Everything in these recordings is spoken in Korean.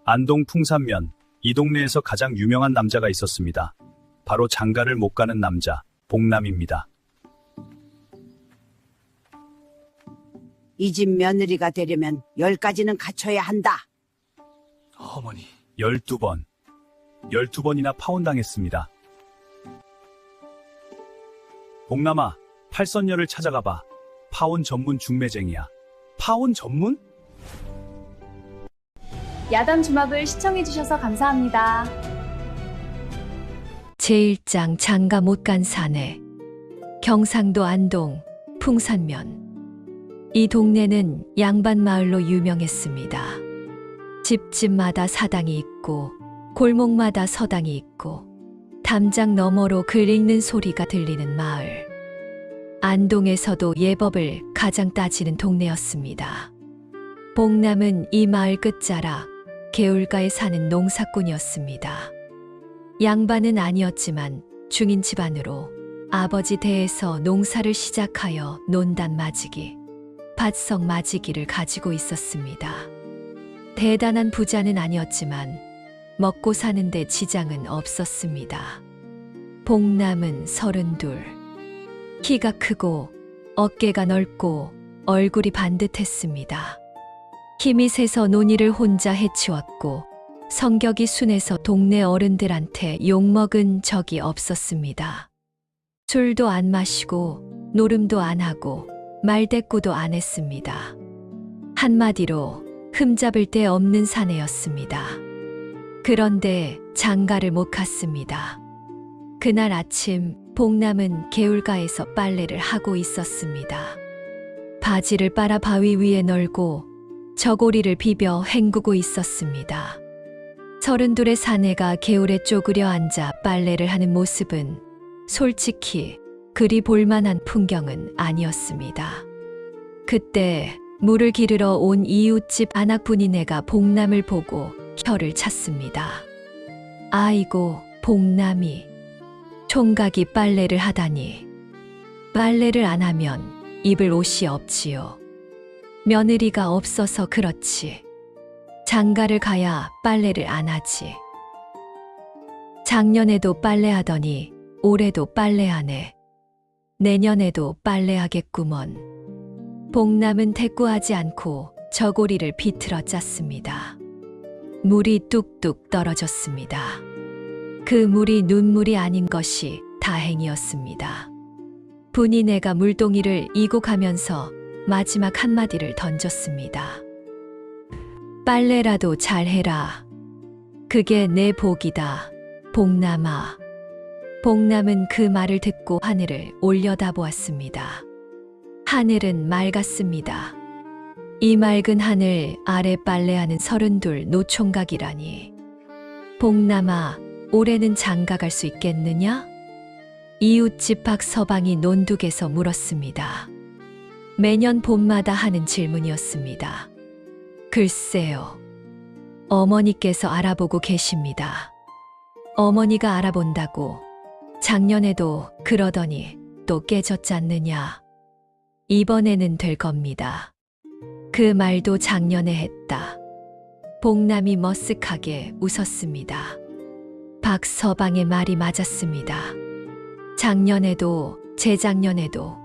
안동 풍산면, 이 동네에서 가장 유명한 남자가 있었습니다. 바로 장가를 못 가는 남자, 복남입니다. 이 집 며느리가 되려면 10가지는 갖춰야 한다. 어머니, 12번. 12번이나 파혼당했습니다. 복남아, 팔선녀를 찾아가봐. 파혼 전문 중매쟁이야. 파혼 전문? 야담 주막을 시청해주셔서 감사합니다. 제1장 장가 못 간 사내. 경상도 안동 풍산면. 이 동네는 양반마을로 유명했습니다. 집집마다 사당이 있고 골목마다 서당이 있고 담장 너머로 글 읽는 소리가 들리는 마을. 안동에서도 예법을 가장 따지는 동네였습니다. 복남은 이 마을 끝자락 개울가에 사는 농사꾼이었습니다. 양반은 아니었지만 중인 집안으로 아버지 대에서 농사를 시작하여 논단 마지기, 밭석 마지기를 가지고 있었습니다. 대단한 부자는 아니었지만 먹고 사는데 지장은 없었습니다. 복남은 32. 키가 크고 어깨가 넓고 얼굴이 반듯했습니다. 힘이 세서 논의를 혼자 해치웠고 성격이 순해서 동네 어른들한테 욕먹은 적이 없었습니다. 술도 안 마시고 노름도 안 하고 말대꾸도 안 했습니다. 한마디로 흠잡을 데 없는 사내였습니다. 그런데 장가를 못 갔습니다. 그날 아침 복남은 개울가에서 빨래를 하고 있었습니다. 바지를 빨아 바위 위에 널고 저고리를 비벼 헹구고 있었습니다. 32의 사내가 개울에 쪼그려 앉아 빨래를 하는 모습은 솔직히 그리 볼만한 풍경은 아니었습니다. 그때 물을 기르러 온 이웃집 안악분이네가 복남을 보고 혀를 찼습니다. 아이고, 복남이 총각이 빨래를 하다니. 빨래를 안 하면 입을 옷이 없지요. 며느리가 없어서 그렇지. 장가를 가야 빨래를 안 하지. 작년에도 빨래하더니 올해도 빨래하네. 내년에도 빨래하겠구먼. 복남은 대꾸하지 않고 저고리를 비틀어 짰습니다. 물이 뚝뚝 떨어졌습니다. 그 물이 눈물이 아닌 것이 다행이었습니다. 분이네가 물동이를 이고 가면서 마지막 한마디를 던졌습니다. 빨래라도 잘해라. 그게 내 복이다. 복남아. 복남은 그 말을 듣고 하늘을 올려다보았습니다. 하늘은 맑았습니다. 이 맑은 하늘 아래 빨래하는 32 노총각이라니. 복남아, 올해는 장가 갈 수 있겠느냐? 이웃집 박서방이 논둑에서 물었습니다. 매년 봄마다 하는 질문이었습니다. 글쎄요. 어머니께서 알아보고 계십니다. 어머니가 알아본다고 작년에도 그러더니 또 깨졌잖느냐. 이번에는 될 겁니다. 그 말도 작년에 했다. 복남이 머쓱하게 웃었습니다. 박서방의 말이 맞았습니다. 작년에도 재작년에도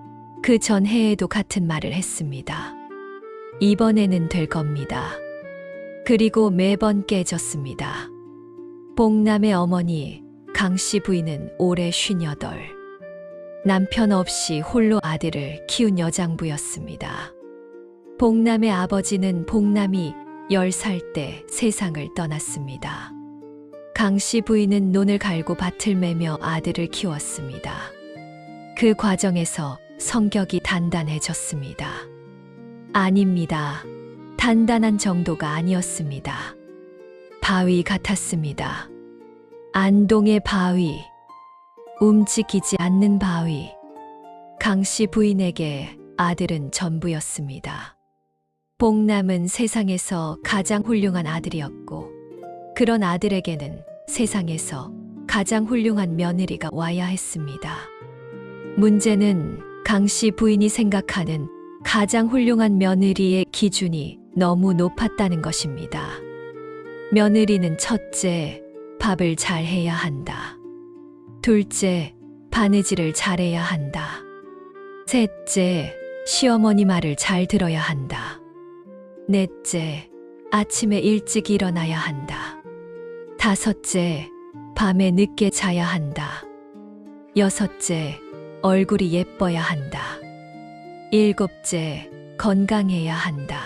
그 전 해에도 같은 말을 했습니다. 이번에는 될 겁니다. 그리고 매번 깨졌습니다. 복남의 어머니 강씨 부인은 올해 58. 남편 없이 홀로 아들을 키운 여장부였습니다. 복남의 아버지는 복남이 10살 때 세상을 떠났습니다. 강씨 부인은 논을 갈고 밭을 매며 아들을 키웠습니다. 그 과정에서 성격이 단단해졌습니다. 아닙니다. 단단한 정도가 아니었습니다. 바위 같았습니다. 안동의 바위. 움직이지 않는 바위. 강씨 부인에게 아들은 전부였습니다. 복남은 세상에서 가장 훌륭한 아들이었고, 그런 아들에게는 세상에서 가장 훌륭한 며느리가 와야 했습니다. 문제는 강씨 부인이 생각하는 가장 훌륭한 며느리의 기준이 너무 높았다는 것입니다. 며느리는 첫째, 밥을 잘 해야 한다. 둘째, 바느질을 잘해야 한다. 셋째, 시어머니 말을 잘 들어야 한다. 넷째, 아침에 일찍 일어나야 한다. 다섯째, 밤에 늦게 자야 한다. 여섯째, 얼굴이 예뻐야 한다. 일곱째, 건강해야 한다.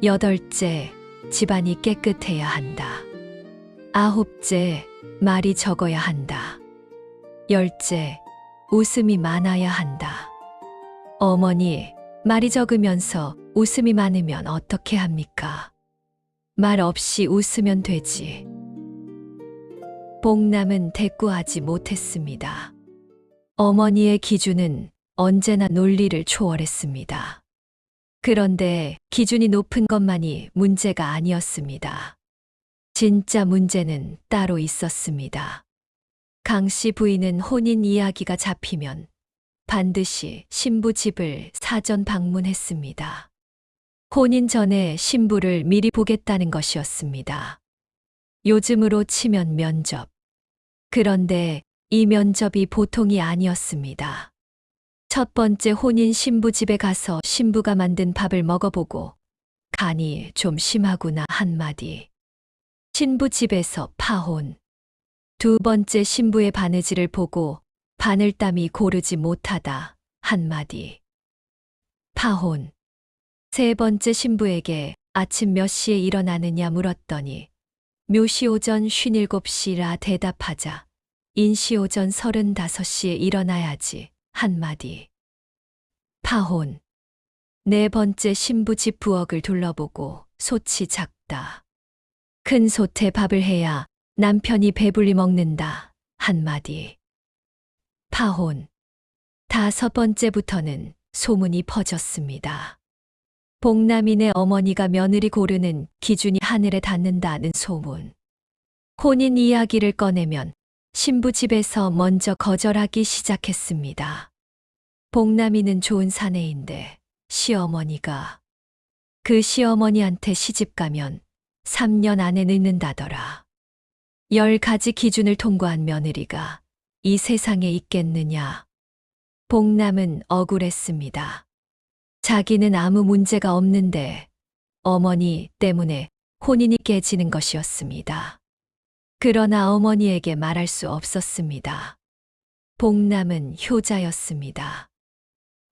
여덟째, 집안이 깨끗해야 한다. 아홉째, 말이 적어야 한다. 열째, 웃음이 많아야 한다. 어머니, 말이 적으면서 웃음이 많으면 어떻게 합니까? 말 없이 웃으면 되지. 복남은 대꾸하지 못했습니다. 어머니의 기준은 언제나 논리를 초월했습니다. 그런데 기준이 높은 것만이 문제가 아니었습니다. 진짜 문제는 따로 있었습니다. 강 씨 부인은 혼인 이야기가 잡히면 반드시 신부 집을 사전 방문했습니다. 혼인 전에 신부를 미리 보겠다는 것이었습니다. 요즘으로 치면 면접. 그런데 이 면접이 보통이 아니었습니다. 첫 번째 혼인 신부 집에 가서 신부가 만든 밥을 먹어보고 간이 좀 심하구나 한마디. 신부 집에서 파혼. 두 번째 신부의 바느질을 보고 바늘땀이 고르지 못하다 한마디. 파혼. 세 번째 신부에게 아침 몇 시에 일어나느냐 물었더니 묘시 오전 57시라 대답하자 인시 오전 35시에 일어나야지 한마디. 파혼. 네 번째 신부 집 부엌을 둘러보고 솥이 작다. 큰 솥에 밥을 해야 남편이 배불리 먹는다 한마디. 파혼. 다섯 번째부터는 소문이 퍼졌습니다. 복남인의 어머니가 며느리 고르는 기준이 하늘에 닿는다는 소문. 혼인 이야기를 꺼내면 신부 집에서 먼저 거절하기 시작했습니다. 복남이는 좋은 사내인데 시어머니가 그 시어머니한테 시집가면 3년 안에 늦는다더라. 10가지 기준을 통과한 며느리가 이 세상에 있겠느냐. 복남은 억울했습니다. 자기는 아무 문제가 없는데 어머니 때문에 혼인이 깨지는 것이었습니다. 그러나 어머니에게 말할 수 없었습니다. 복남은 효자였습니다.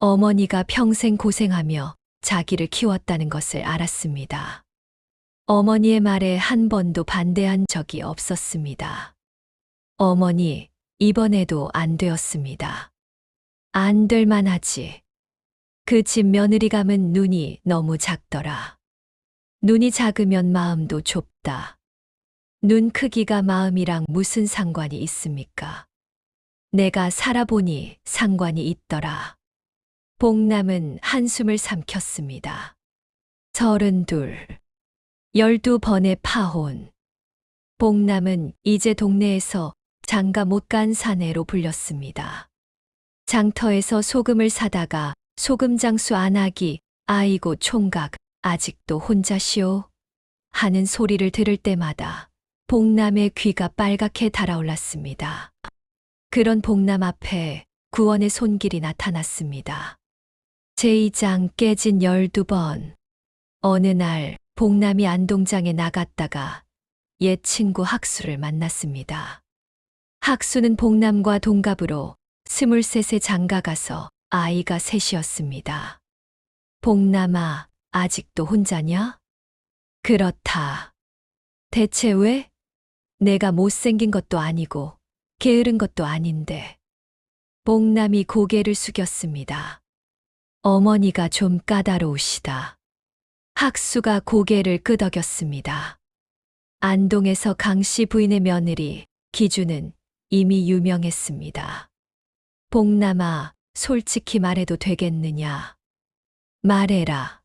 어머니가 평생 고생하며 자기를 키웠다는 것을 알았습니다. 어머니의 말에 한 번도 반대한 적이 없었습니다. 어머니, 이번에도 안 되었습니다. 안 될 만하지. 그 집 며느리 감은 눈이 너무 작더라. 눈이 작으면 마음도 좁다. 눈 크기가 마음이랑 무슨 상관이 있습니까? 내가 살아보니 상관이 있더라. 복남은 한숨을 삼켰습니다. 32, 12번의 파혼. 복남은 이제 동네에서 장가 못 간 사내로 불렸습니다. 장터에서 소금을 사다가 소금 장수 안 하기, 아이고 총각, 아직도 혼자시오? 하는 소리를 들을 때마다 복남의 귀가 빨갛게 달아올랐습니다. 그런 복남 앞에 구원의 손길이 나타났습니다. 제2장 깨진 12번. 어느 날 복남이 안동장에 나갔다가 옛 친구 학수를 만났습니다. 학수는 복남과 동갑으로 23세 장가 가서 아이가 셋이었습니다. 복남아, 아직도 혼자냐? 그렇다. 대체 왜? 내가 못생긴 것도 아니고 게으른 것도 아닌데. 복남이 고개를 숙였습니다. 어머니가 좀 까다로우시다. 학수가 고개를 끄덕였습니다. 안동에서 강씨 부인의 며느리 기준은 이미 유명했습니다. 복남아, 솔직히 말해도 되겠느냐? 말해라.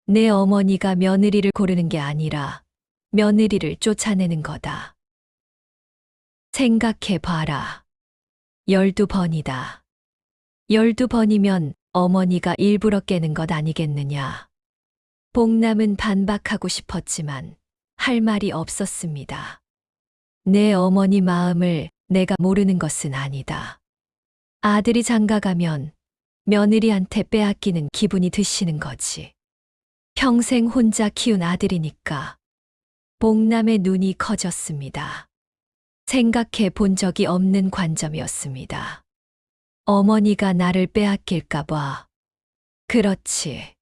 내 어머니가 며느리를 고르는 게 아니라 며느리를 쫓아내는 거다. 생각해 봐라. 12번이다. 12번이면 어머니가 일부러 깨는 것 아니겠느냐? 복남은 반박하고 싶었지만 할 말이 없었습니다. 내 어머니 마음을 내가 모르는 것은 아니다. 아들이 장가가면 며느리한테 빼앗기는 기분이 드시는 거지. 평생 혼자 키운 아들이니까. 복남의 눈이 커졌습니다. 생각해 본 적이 없는 관점이었습니다. 어머니가 나를 빼앗길까봐. 그렇지.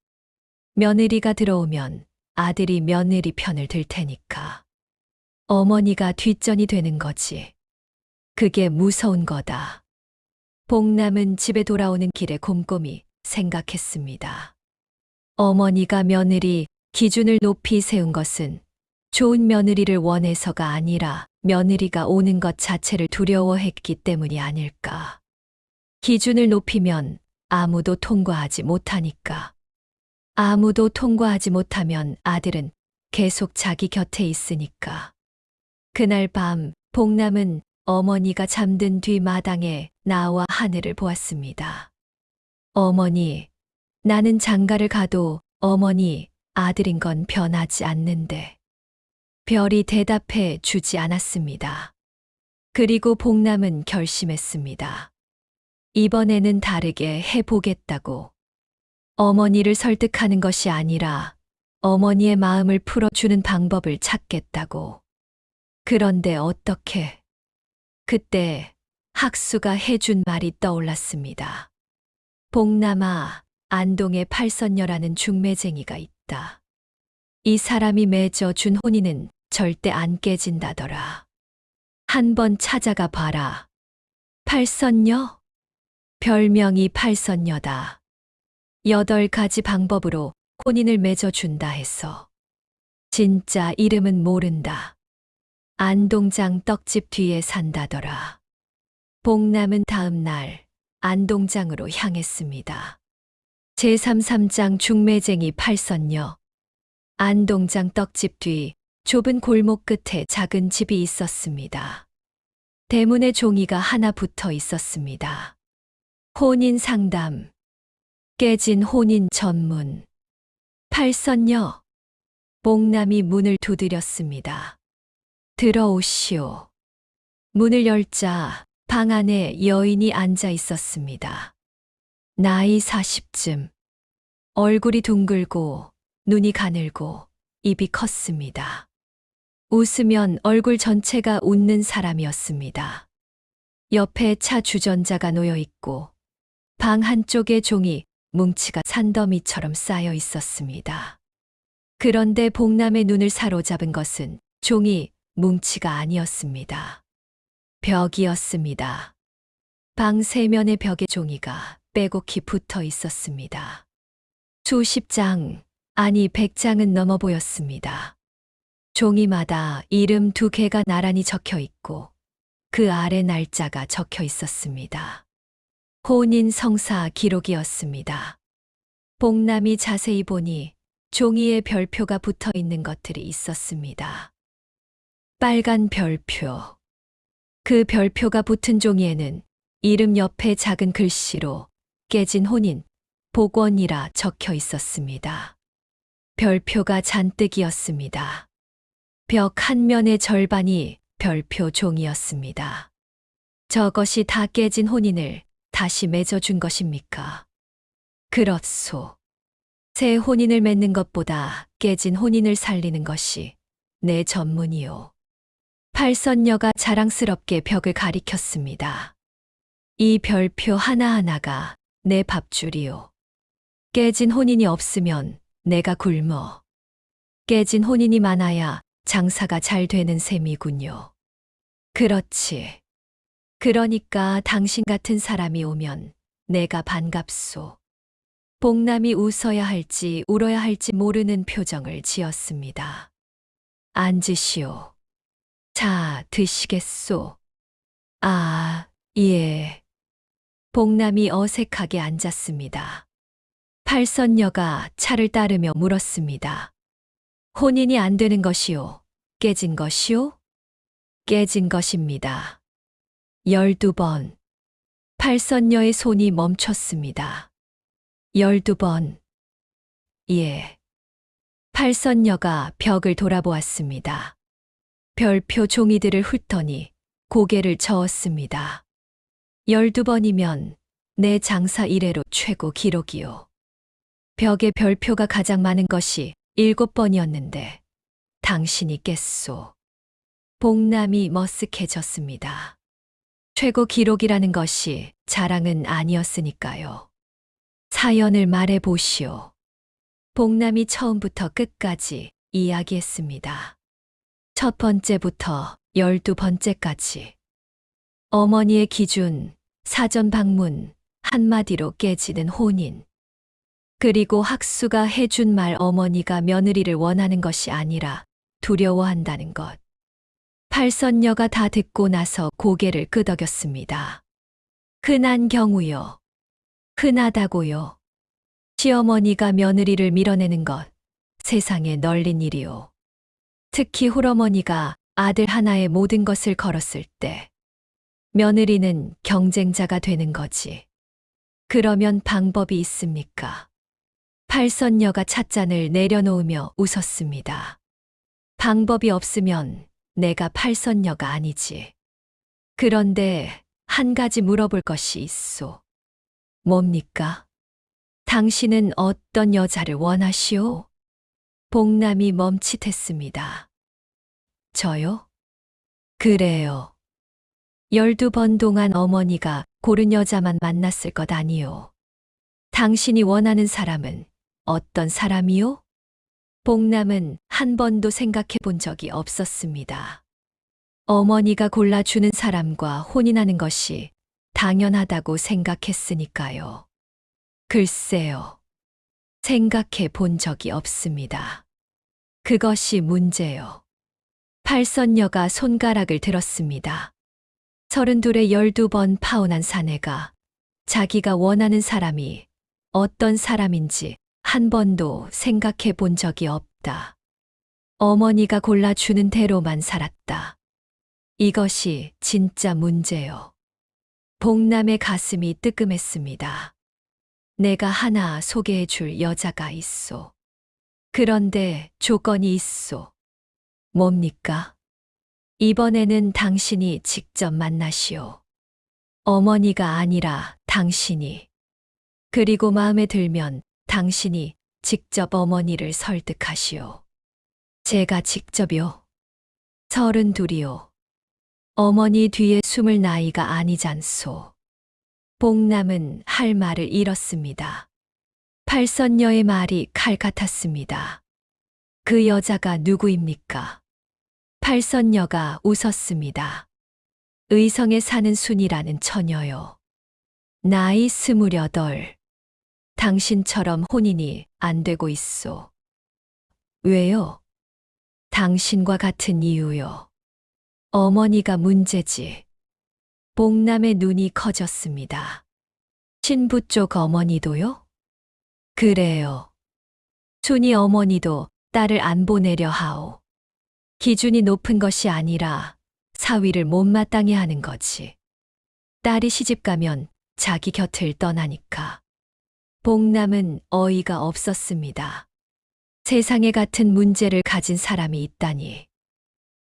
며느리가 들어오면 아들이 며느리 편을 들 테니까. 어머니가 뒷전이 되는 거지. 그게 무서운 거다. 복남은 집에 돌아오는 길에 곰곰이 생각했습니다. 어머니가 며느리 기준을 높이 세운 것은 좋은 며느리를 원해서가 아니라 며느리가 오는 것 자체를 두려워했기 때문이 아닐까. 기준을 높이면 아무도 통과하지 못하니까. 아무도 통과하지 못하면 아들은 계속 자기 곁에 있으니까. 그날 밤 복남은 어머니가 잠든 뒤 마당에 나와 하늘을 보았습니다. 어머니, 나는 장가를 가도 어머니 아들인 건 변하지 않는데. 별이 대답해 주지 않았습니다. 그리고 복남은 결심했습니다. 이번에는 다르게 해보겠다고. 어머니를 설득하는 것이 아니라 어머니의 마음을 풀어주는 방법을 찾겠다고. 그런데 어떻게? 그때 학수가 해준 말이 떠올랐습니다. 복남아, 안동에 팔선녀라는 중매쟁이가 있다. 이 사람이 맺어준 혼인은 절대 안 깨진다더라. 한번 찾아가 봐라. 팔선녀? 별명이 팔선녀다. 8가지 방법으로 혼인을 맺어준다 해서. 진짜 이름은 모른다. 안동장 떡집 뒤에 산다더라. 복남은 다음 날 안동장으로 향했습니다. 제33장 중매쟁이 팔선녀. 안동장 떡집 뒤 좁은 골목 끝에 작은 집이 있었습니다. 대문에 종이가 하나 붙어 있었습니다. 혼인 상담. 깨진 혼인 전문. 팔선녀. 복남이 문을 두드렸습니다. 들어오시오. 문을 열자 방 안에 여인이 앉아 있었습니다. 나이 40쯤. 얼굴이 둥글고 눈이 가늘고 입이 컸습니다. 웃으면 얼굴 전체가 웃는 사람이었습니다. 옆에 차 주전자가 놓여 있고 방 한쪽에 종이 뭉치가 산더미처럼 쌓여 있었습니다. 그런데 복남의 눈을 사로잡은 것은 종이 뭉치가 아니었습니다. 벽이었습니다. 방 세면의 벽에 종이가 빼곡히 붙어 있었습니다. 수십 장, 아니 100장은 넘어 보였습니다. 종이마다 이름 2개가 나란히 적혀 있고 그 아래 날짜가 적혀 있었습니다. 혼인 성사 기록이었습니다. 복남이 자세히 보니 종이에 별표가 붙어 있는 것들이 있었습니다. 빨간 별표. 그 별표가 붙은 종이에는 이름 옆에 작은 글씨로 깨진 혼인, 복원이라 적혀 있었습니다. 별표가 잔뜩이었습니다. 벽 한 면의 절반이 별표 종이였습니다. 저것이 다 깨진 혼인을 다시 맺어준 것입니까? 그렇소. 새 혼인을 맺는 것보다 깨진 혼인을 살리는 것이 내 전문이요. 팔선녀가 자랑스럽게 벽을 가리켰습니다. 이 별표 하나하나가 내 밥줄이요. 깨진 혼인이 없으면 내가 굶어. 깨진 혼인이 많아야 장사가 잘 되는 셈이군요. 그렇지. 그러니까 당신 같은 사람이 오면 내가 반갑소. 복남이 웃어야 할지 울어야 할지 모르는 표정을 지었습니다. 앉으시오. 자, 드시겠소? 아, 예. 복남이 어색하게 앉았습니다. 팔선녀가 차를 따르며 물었습니다. 혼인이 안 되는 것이요? 깨진 것이요? 깨진 것입니다. 12번. 팔선녀의 손이 멈췄습니다. 12번. 예. 팔선녀가 벽을 돌아보았습니다. 별표 종이들을 훑더니 고개를 저었습니다. 12번이면 내 장사 이래로 최고 기록이요. 벽에 별표가 가장 많은 것이 7번이었는데 당신이 깼소. 복남이 머쓱해졌습니다. 최고 기록이라는 것이 자랑은 아니었으니까요. 사연을 말해 보시오. 복남이 처음부터 끝까지 이야기했습니다. 첫 번째부터 12번째까지. 어머니의 기준, 사전 방문, 한마디로 깨지는 혼인. 그리고 학수가 해준 말 어머니가 며느리를 원하는 것이 아니라 두려워한다는 것. 팔선녀가 다 듣고 나서 고개를 끄덕였습니다. 흔한 경우요. 흔하다고요. 시어머니가 며느리를 밀어내는 것, 세상에 널린 일이요. 특히 홀어머니가 아들 하나에 모든 것을 걸었을 때 며느리는 경쟁자가 되는 거지. 그러면 방법이 있습니까? 팔선녀가 찻잔을 내려놓으며 웃었습니다. 방법이 없으면 내가 팔선녀가 아니지. 그런데 한 가지 물어볼 것이 있소. 뭡니까? 당신은 어떤 여자를 원하시오? 복남이 멈칫했습니다. 저요? 그래요. 12번 동안 어머니가 고른 여자만 만났을 것 아니요. 당신이 원하는 사람은 어떤 사람이요? 복남은 한 번도 생각해 본 적이 없었습니다. 어머니가 골라주는 사람과 혼인하는 것이 당연하다고 생각했으니까요. 글쎄요. 생각해 본 적이 없습니다. 그것이 문제요. 팔선녀가 손가락을 들었습니다. 32에 12번 파혼한 사내가 자기가 원하는 사람이 어떤 사람인지 한 번도 생각해 본 적이 없다. 어머니가 골라주는 대로만 살았다. 이것이 진짜 문제요. 복남의 가슴이 뜨끔했습니다. 내가 하나 소개해 줄 여자가 있소. 그런데 조건이 있소. 뭡니까? 이번에는 당신이 직접 만나시오. 어머니가 아니라 당신이. 그리고 마음에 들면 당신이 직접 어머니를 설득하시오. 제가 직접이요. 32이요. 어머니 뒤에 숨을 나이가 아니잖소. 복남은 할 말을 잃었습니다. 팔선녀의 말이 칼 같았습니다. 그 여자가 누구입니까? 팔선녀가 웃었습니다. 의성에 사는 순이라는 처녀요. 나이 28. 당신처럼 혼인이 안 되고 있소. 왜요? 당신과 같은 이유요. 어머니가 문제지. 복남의 눈이 커졌습니다. 신부 쪽 어머니도요? 그래요. 순이 어머니도 딸을 안 보내려 하오. 기준이 높은 것이 아니라 사위를 못마땅해 하는 거지. 딸이 시집가면 자기 곁을 떠나니까. 복남은 어이가 없었습니다. 세상에 같은 문제를 가진 사람이 있다니.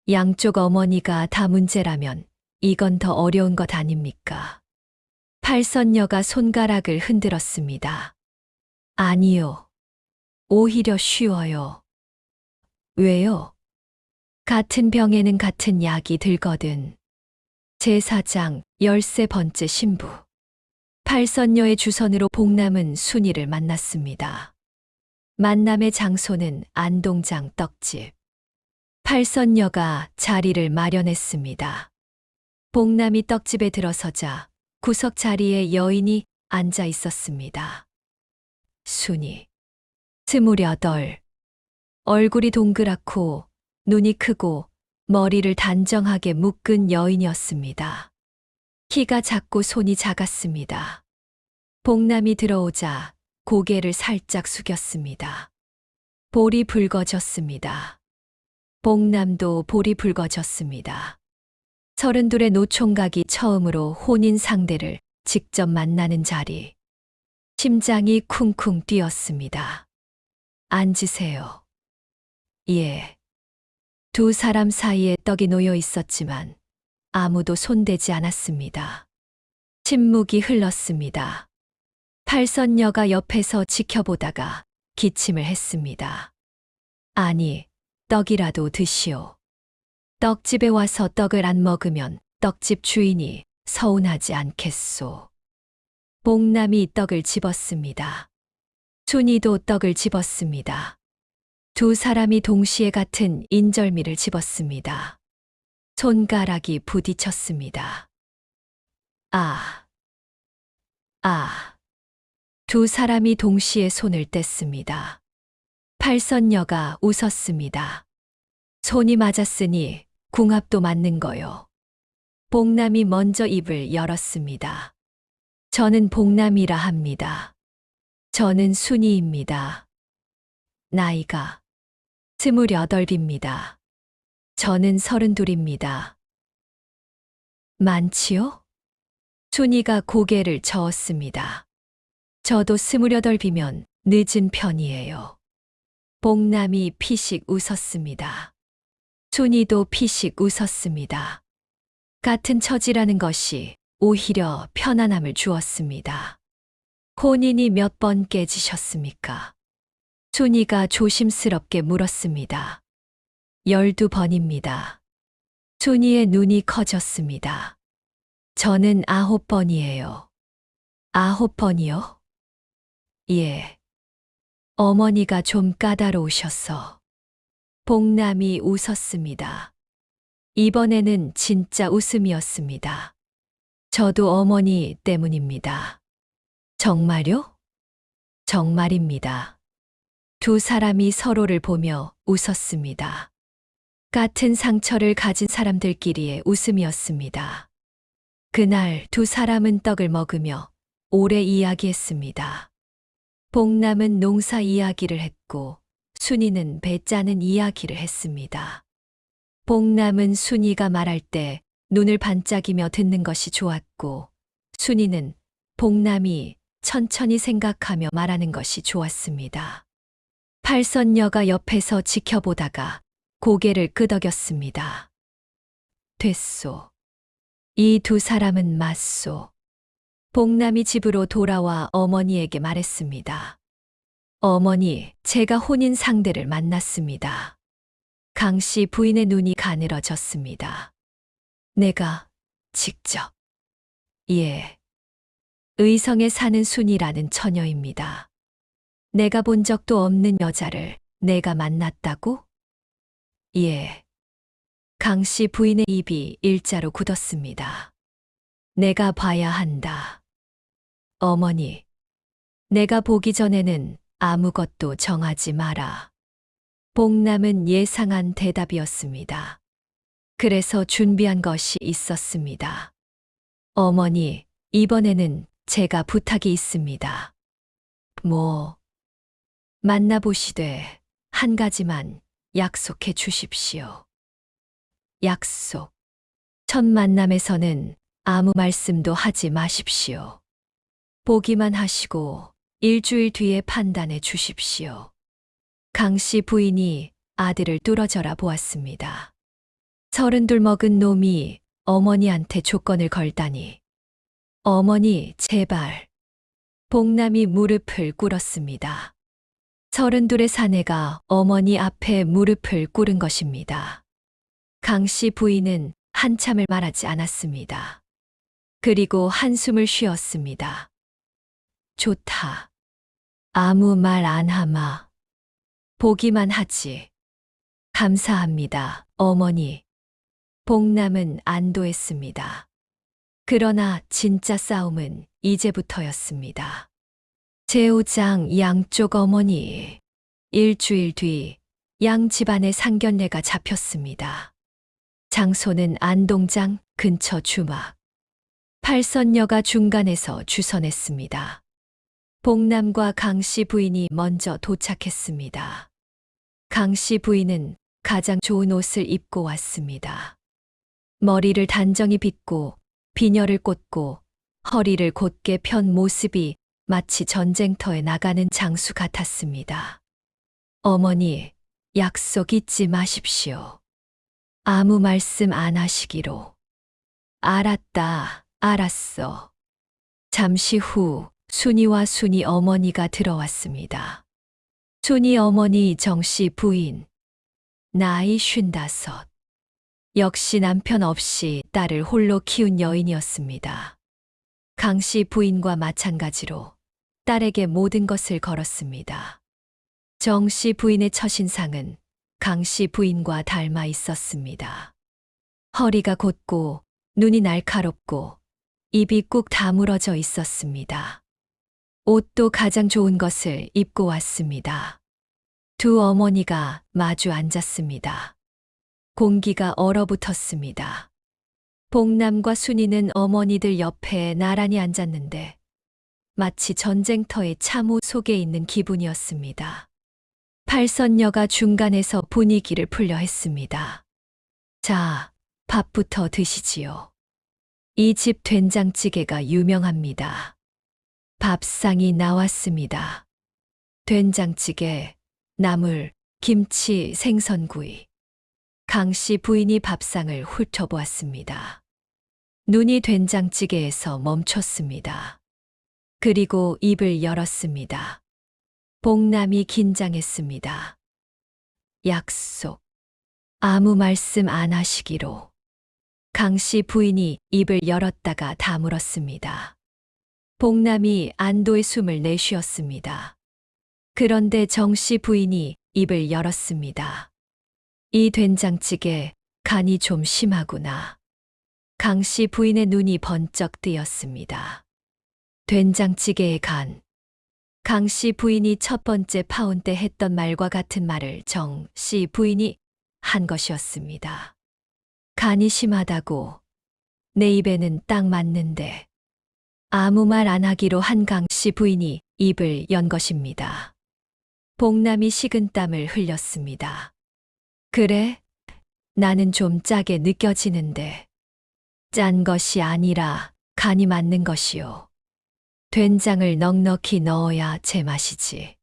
양쪽 어머니가 다 문제라면 이건 더 어려운 것 아닙니까? 팔선녀가 손가락을 흔들었습니다. 아니요. 오히려 쉬워요. 왜요? 같은 병에는 같은 약이 들거든. 제사장 13번째 신부. 팔선녀의 주선으로 복남은 순이를 만났습니다. 만남의 장소는 안동장 떡집. 팔선녀가 자리를 마련했습니다. 복남이 떡집에 들어서자 구석 자리에 여인이 앉아 있었습니다. 순이 28. 얼굴이 동그랗고 눈이 크고 머리를 단정하게 묶은 여인이었습니다. 키가 작고 손이 작았습니다. 복남이 들어오자 고개를 살짝 숙였습니다. 볼이 붉어졌습니다. 복남도 볼이 붉어졌습니다. 32의 노총각이 처음으로 혼인 상대를 직접 만나는 자리. 심장이 쿵쿵 뛰었습니다. 앉으세요. 예. 두 사람 사이에 떡이 놓여 있었지만 아무도 손대지 않았습니다. 침묵이 흘렀습니다. 팔선녀가 옆에서 지켜보다가 기침을 했습니다. 아니, 떡이라도 드시오. 떡집에 와서 떡을 안 먹으면 떡집 주인이 서운하지 않겠소. 복남이 떡을 집었습니다. 순이도 떡을 집었습니다. 두 사람이 동시에 같은 인절미를 집었습니다. 손가락이 부딪혔습니다. 아. 두 사람이 동시에 손을 뗐습니다. 팔선녀가 웃었습니다. 손이 맞았으니 궁합도 맞는 거요. 복남이 먼저 입을 열었습니다. 저는 복남이라 합니다. 저는 순이입니다. 나이가 28입니다. 저는 32입니다. 많지요? 순이가 고개를 저었습니다. 저도 28이면 늦은 편이에요. 복남이 피식 웃었습니다. 순이도 피식 웃었습니다. 같은 처지라는 것이 오히려 편안함을 주었습니다. 혼인이 몇 번 깨지셨습니까? 순이가 조심스럽게 물었습니다. 12번입니다. 순이의 눈이 커졌습니다. 저는 9번이에요. 9번이요? 예. 어머니가 좀 까다로우셔서. 복남이 웃었습니다. 이번에는 진짜 웃음이었습니다. 저도 어머니 때문입니다. 정말요? 정말입니다. 두 사람이 서로를 보며 웃었습니다. 같은 상처를 가진 사람들끼리의 웃음이었습니다. 그날 두 사람은 떡을 먹으며 오래 이야기했습니다. 복남은 농사 이야기를 했고 순이는 배 짜는 이야기를 했습니다. 복남은 순이가 말할 때 눈을 반짝이며 듣는 것이 좋았고 순이는 복남이 천천히 생각하며 말하는 것이 좋았습니다. 팔선녀가 옆에서 지켜보다가 고개를 끄덕였습니다. 됐소. 이 두 사람은 맞소. 복남이 집으로 돌아와 어머니에게 말했습니다. 어머니, 제가 혼인 상대를 만났습니다. 강씨 부인의 눈이 가늘어졌습니다. 내가 직접. 예. 의성에 사는 순이라는 처녀입니다. 내가 본 적도 없는 여자를 내가 만났다고? 예. 강씨 부인의 입이 일자로 굳었습니다. 내가 봐야 한다. 어머니, 내가 보기 전에는 아무것도 정하지 마라. 복남은 예상한 대답이었습니다. 그래서 준비한 것이 있었습니다. 어머니, 이번에는 제가 부탁이 있습니다. 만나보시되 한 가지만 약속해 주십시오. 약속. 첫 만남에서는 아무 말씀도 하지 마십시오. 보기만 하시고 일주일 뒤에 판단해 주십시오. 강씨 부인이 아들을 뚫어져라 보았습니다. 32 먹은 놈이 어머니한테 조건을 걸다니. 어머니, 제발. 복남이 무릎을 꿇었습니다. 32의 사내가 어머니 앞에 무릎을 꿇은 것입니다. 강씨 부인은 한참을 말하지 않았습니다. 그리고 한숨을 쉬었습니다. 좋다. 아무 말 안 하마. 보기만 하지. 감사합니다, 어머니. 복남은 안도했습니다. 그러나 진짜 싸움은 이제부터였습니다. 제오장 양쪽 어머니. 일주일 뒤 양 집안의 상견례가 잡혔습니다. 장소는 안동장 근처 주막. 팔선녀가 중간에서 주선했습니다. 복남과 강씨 부인이 먼저 도착했습니다. 강씨 부인은 가장 좋은 옷을 입고 왔습니다. 머리를 단정히 빗고 비녀를 꽂고 허리를 곧게 편 모습이 마치 전쟁터에 나가는 장수 같았습니다. 어머니, 약속 잊지 마십시오. 아무 말씀 안 하시기로. 알았다, 알았어. 잠시 후 순이와 순이 어머니가 들어왔습니다. 순이 어머니 정씨 부인, 나이 55. 역시 남편 없이 딸을 홀로 키운 여인이었습니다. 강씨 부인과 마찬가지로 딸에게 모든 것을 걸었습니다. 정씨 부인의 첫인상은 강씨 부인과 닮아 있었습니다. 허리가 곧고 눈이 날카롭고 입이 꾹 다물어져 있었습니다. 옷도 가장 좋은 것을 입고 왔습니다. 두 어머니가 마주 앉았습니다. 공기가 얼어붙었습니다. 복남과 순이는 어머니들 옆에 나란히 앉았는데 마치 전쟁터의 참호 속에 있는 기분이었습니다. 팔선녀가 중간에서 분위기를 풀려 했습니다. 자, 밥부터 드시지요. 이 집 된장찌개가 유명합니다. 밥상이 나왔습니다. 된장찌개, 나물, 김치, 생선구이. 강씨 부인이 밥상을 훑어보았습니다. 눈이 된장찌개에서 멈췄습니다. 그리고 입을 열었습니다. 복남이 긴장했습니다. 약속. 아무 말씀 안 하시기로. 강씨 부인이 입을 열었다가 다물었습니다. 복남이 안도의 숨을 내쉬었습니다. 그런데 정씨 부인이 입을 열었습니다. 이 된장찌개 간이 좀 심하구나. 강씨 부인의 눈이 번쩍 뜨였습니다. 된장찌개의 간. 강씨 부인이 첫 번째 파혼 때 했던 말과 같은 말을 정씨 부인이 한 것이었습니다. 간이 심하다고. 내 입에는 딱 맞는데. 아무 말 안 하기로 한 강씨 부인이 입을 연 것입니다. 복남이 식은땀을 흘렸습니다. 그래? 나는 좀 짜게 느껴지는데. 짠 것이 아니라 간이 맞는 것이요. 된장을 넉넉히 넣어야 제맛이지.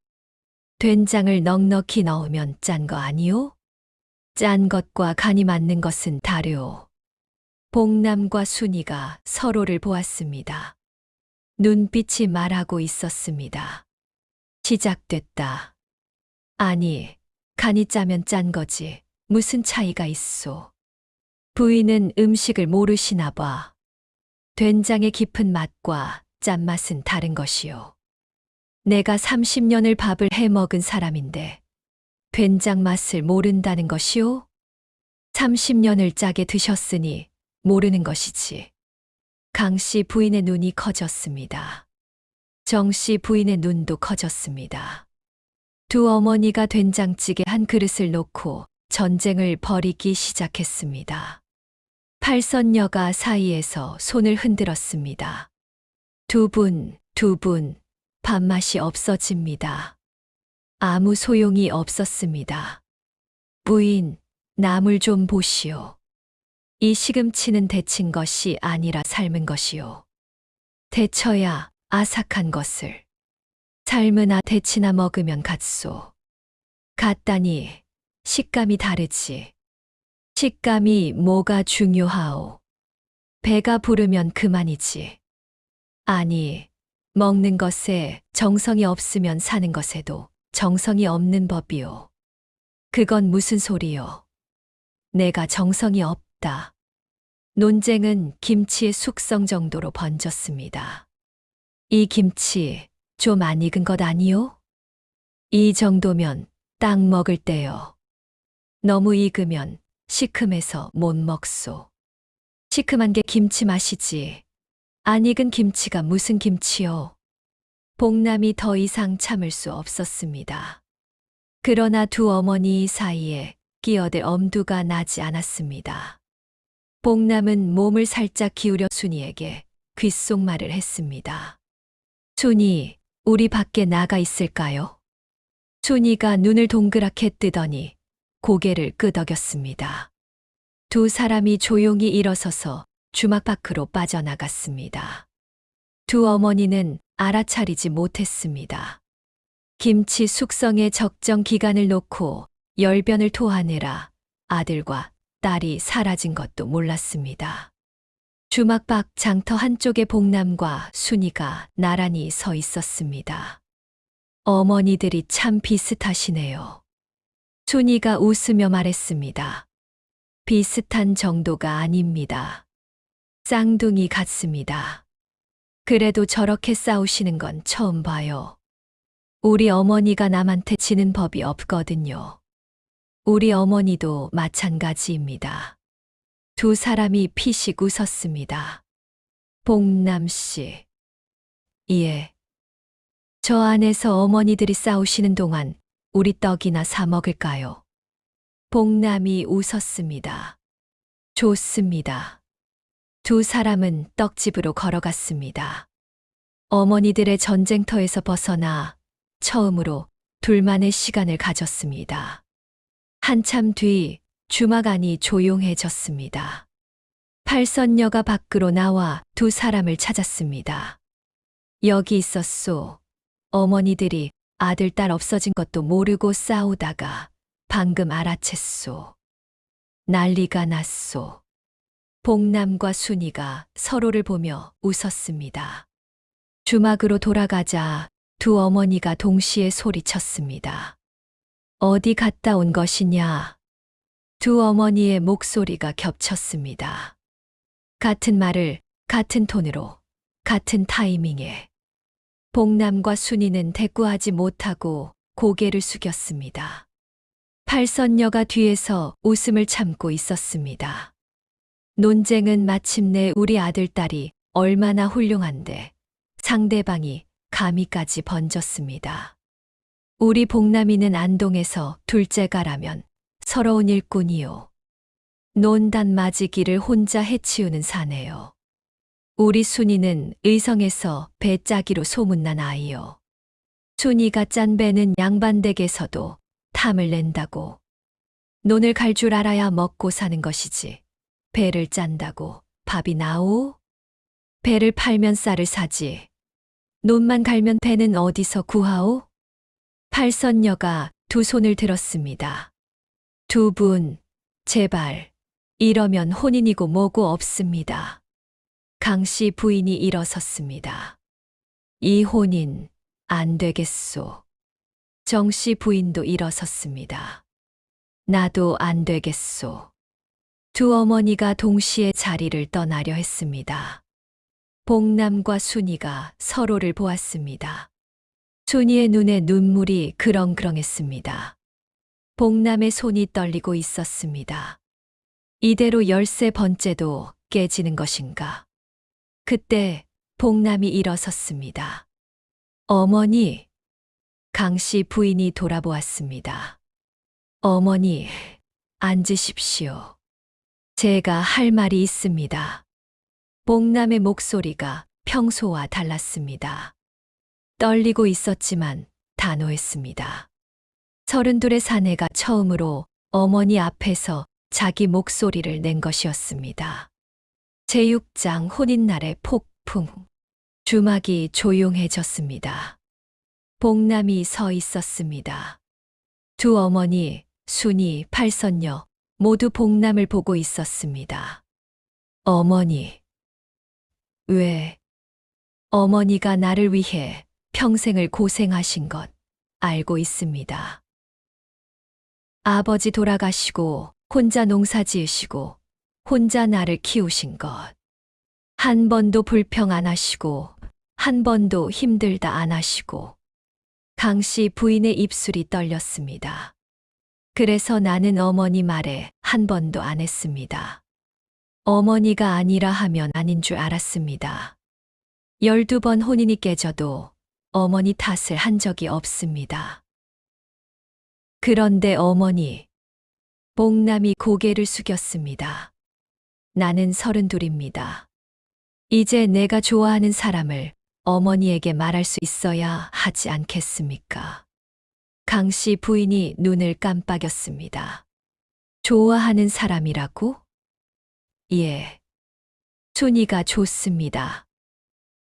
된장을 넉넉히 넣으면 짠 거 아니요? 짠 것과 간이 맞는 것은 다르오. 복남과 순이가 서로를 보았습니다. 눈빛이 말하고 있었습니다. 시작됐다. 아니, 간이 짜면 짠 거지. 무슨 차이가 있소? 부인은 음식을 모르시나 봐. 된장의 깊은 맛과 짠맛은 다른 것이요. 내가 30년을 밥을 해 먹은 사람인데 된장 맛을 모른다는 것이요? 30년을 짜게 드셨으니 모르는 것이지. 강씨 부인의 눈이 커졌습니다. 정씨 부인의 눈도 커졌습니다. 두 어머니가 된장찌개 한 그릇을 놓고 전쟁을 벌이기 시작했습니다. 팔선녀가 사이에서 손을 흔들었습니다. 두 분, 밥맛이 없어집니다. 아무 소용이 없었습니다. 부인, 나물 좀 보시오. 이 시금치는 데친 것이 아니라 삶은 것이오. 데쳐야 아삭한 것을. 삶으나 데치나 먹으면 같소. 같다니 식감이 다르지. 식감이 뭐가 중요하오. 배가 부르면 그만이지. 아니, 먹는 것에 정성이 없으면 사는 것에도 정성이 없는 법이오. 그건 무슨 소리요? 내가 정성이 없다. 논쟁은 김치의 숙성 정도로 번졌습니다. 이 김치 좀 안 익은 것 아니요? 이 정도면 딱 먹을 때요. 너무 익으면 시큼해서 못 먹소. 시큼한 게 김치 맛이지. 안 익은 김치가 무슨 김치요? 복남이 더 이상 참을 수 없었습니다. 그러나 두 어머니 사이에 끼어들 엄두가 나지 않았습니다. 복남은 몸을 살짝 기울여 순이에게 귓속말을 했습니다. 순이, 우리 밖에 나가 있을까요? 순이가 눈을 동그랗게 뜨더니 고개를 끄덕였습니다. 두 사람이 조용히 일어서서 주막 밖으로 빠져나갔습니다. 두 어머니는 알아차리지 못했습니다. 김치 숙성의 적정 기간을 놓고 열변을 토하느라 아들과 딸이 사라진 것도 몰랐습니다. 주막 밖 장터 한쪽에 복남과 순이가 나란히 서 있었습니다. 어머니들이 참 비슷하시네요. 순이가 웃으며 말했습니다. 비슷한 정도가 아닙니다. 쌍둥이 같습니다. 그래도 저렇게 싸우시는 건 처음 봐요. 우리 어머니가 남한테 지는 법이 없거든요. 우리 어머니도 마찬가지입니다. 두 사람이 피식 웃었습니다. 복남 씨. 예. 저 안에서 어머니들이 싸우시는 동안 우리 떡이나 사 먹을까요? 복남이 웃었습니다. 좋습니다. 두 사람은 떡집으로 걸어갔습니다. 어머니들의 전쟁터에서 벗어나 처음으로 둘만의 시간을 가졌습니다. 한참 뒤 주막 안이 조용해졌습니다. 팔선녀가 밖으로 나와 두 사람을 찾았습니다. 여기 있었소. 어머니들이 아들, 딸 없어진 것도 모르고 싸우다가 방금 알아챘소. 난리가 났소. 복남과 순이가 서로를 보며 웃었습니다. 주막으로 돌아가자 두 어머니가 동시에 소리쳤습니다. 어디 갔다 온 것이냐? 두 어머니의 목소리가 겹쳤습니다. 같은 말을 같은 톤으로, 같은 타이밍에. 복남과 순이는 대꾸하지 못하고 고개를 숙였습니다. 팔선녀가 뒤에서 웃음을 참고 있었습니다. 논쟁은 마침내 우리 아들, 딸이 얼마나 훌륭한데 상대방이 감히까지 번졌습니다. 우리 복남이는 안동에서 둘째가라면 서러운 일꾼이요. 논단 맞이기를 혼자 해치우는 사내요. 우리 순이는 의성에서 배짜기로 소문난 아이요. 순이가 짠 배는 양반댁에서도 탐을 낸다고. 논을 갈 줄 알아야 먹고 사는 것이지. 배를 짠다고 밥이 나오? 배를 팔면 쌀을 사지. 논만 갈면 배는 어디서 구하오? 팔선녀가 두 손을 들었습니다. 두 분, 제발, 이러면 혼인이고 뭐고 없습니다. 강씨 부인이 일어섰습니다. 이 혼인 안 되겠소. 정씨 부인도 일어섰습니다. 나도 안 되겠소. 두 어머니가 동시에 자리를 떠나려 했습니다. 복남과 순이가 서로를 보았습니다. 순이의 눈에 눈물이 그렁그렁했습니다. 복남의 손이 떨리고 있었습니다. 이대로 13번째도 깨지는 것인가? 그때 복남이 일어섰습니다. 어머니, 강씨 부인이 돌아보았습니다. 어머니, 앉으십시오. 제가 할 말이 있습니다. 복남의 목소리가 평소와 달랐습니다. 떨리고 있었지만 단호했습니다. 32의 사내가 처음으로 어머니 앞에서 자기 목소리를 낸 것이었습니다. 제6장 혼인날의 폭풍. 주막이 조용해졌습니다. 복남이 서 있었습니다. 두 어머니, 순이, 팔선녀 모두 복남을 보고 있었습니다. 어머니. 왜? 어머니가 나를 위해 평생을 고생하신 것 알고 있습니다. 아버지 돌아가시고 혼자 농사 지으시고 혼자 나를 키우신 것. 한 번도 불평 안 하시고 한 번도 힘들다 안 하시고. 강씨 부인의 입술이 떨렸습니다. 그래서 나는 어머니 말에 한 번도 안 했습니다. 어머니가 아니라 하면 아닌 줄 알았습니다. 12번 혼인이 깨져도 어머니 탓을 한 적이 없습니다. 그런데 어머니, 복남이 고개를 숙였습니다. 나는 32입니다. 이제 내가 좋아하는 사람을 어머니에게 말할 수 있어야 하지 않겠습니까? 강씨 부인이 눈을 깜빡였습니다. 좋아하는 사람이라고? 예. 순이가 좋습니다.